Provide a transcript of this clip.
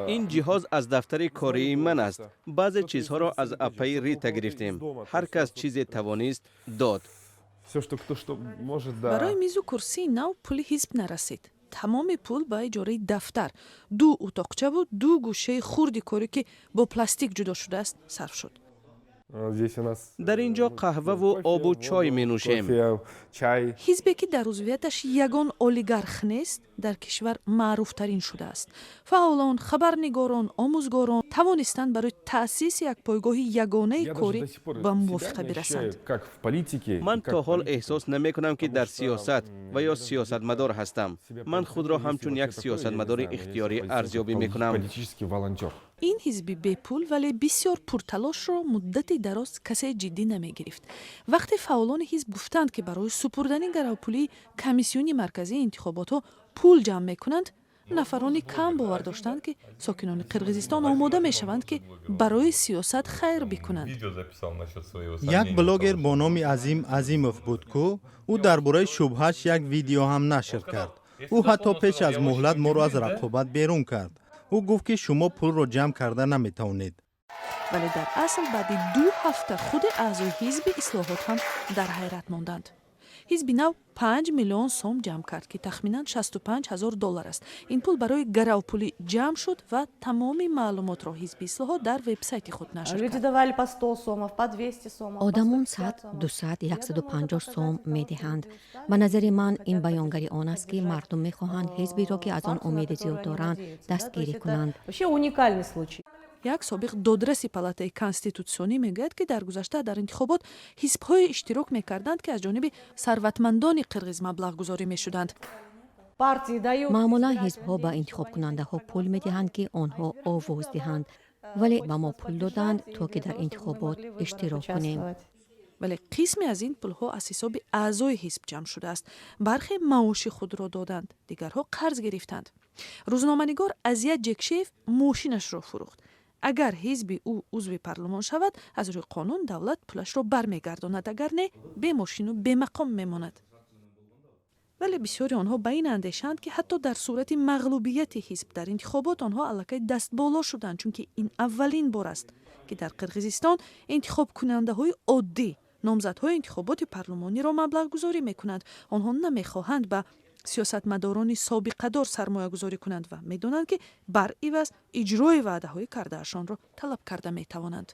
این جهاز از دفتر کاری من است. بعضی چیزها را از اپی ریتا گرفتیم. هر کس چیزی توانست داد. برای میز و کرسی نو پول حزب نرسید. تمام پول با اجاره دفتر، 2 اتاقچه و 2 گوشه خرد کاری که با پلاستیک جدا شده است صرف شد. در اینجا قهوه و آب و چای می نوشیم. حزبی که در عضویتش یگان اولیگارخ نیست، در کشور معروف ترین شده است. فعالان، خبرنگاران، آموزگاران توانستند برای تأسیس یک پایگاه یگانه کاری به موافقه برسند. من تا حال احساس نمی کنم که در سیاست و یا سیاستمدار هستم. من خود را همچون یک سیاستمدار اختیاری ارزیابی می کنم. این حزبی بی پول ولی بسیار پرتلاش را مدتی دراز کسی جدی نمی گرفت. وقتی فعالان حزب گفتند که برای سپردن گراوپولی کمیسیون مرکزی انتخابات ها پول جمع می کنند، نفرانی کم باور داشتند که ساکنان قرقیزستان آماده می شوند که برای سیاست خیر بکنند. یک بلاگر با نام عظیم عظیموف بود که او درباره شبهش یک ویدیو هم نشر کرد. او حتی پیش از مهلت ما را از رقابت بیرون کرد. او گفت که شما پول را جمع کرده نمیتوانید. ولی در اصل بعد 2 هفته خود اعضای حزب اصلاحات هم در حیرت ماندند. حزب نو 5 میلیون سوم جمع کرد که تخمینا $65,000 است. این پول برای گراوپولی جمع شد و تمام معلومات را حزب اصلاحات در وبسایت خود نشر کرد. آدمون 100 200 150 سوم میدهند. به نظر من این بیانگری آن است که مردم میخواهند حزبی را که از آن امید زیاد دارند دستگیری کنند. یک سابق دادرسی پالاتای کنستیتوسیونی میگوید که در گذشته در انتخابات حزب‌های اشتراک میکردند که از جانب ثروتمندان قرغیز مبلغ گذاری میشدند. معمولا حزب‌ها به انتخاب کننده ها پول میدهند که آنها آواز دهند، ولی به ما پول دادند تا که در انتخابات اشتراک کنیم. ولی قسمی از این پولها از حساب اعضای حزب جمع شده است. برخی معاش خود را دادند، دیگرها قرض گرفتند. روزنامه‌نگار ازیت جکشیف ماشینش را فروخت. اگر حزب او عضو پارلمان شود، از روی قانون دولت پولش را برمیگرداند، اگر نه به ماشین و به مقام میماند. ولی بسیاری آنها به این اندیشند که حتی در صورت مغلوبیت حزب در انتخابات آنها الکی دست بالا شدند، چون که این اولین بار است که در قرقیزستان انتخاب کننده های عادی نامزدهای انتخابات پارلمانی را مبلغ گذاری میکنند. آنها نمیخواهند به سیاستمداران سابقه دار سرمایه گذاری کنند و میدانند که بر عوض اجرای وعده های کردهشان را طلب کرده میتوانند.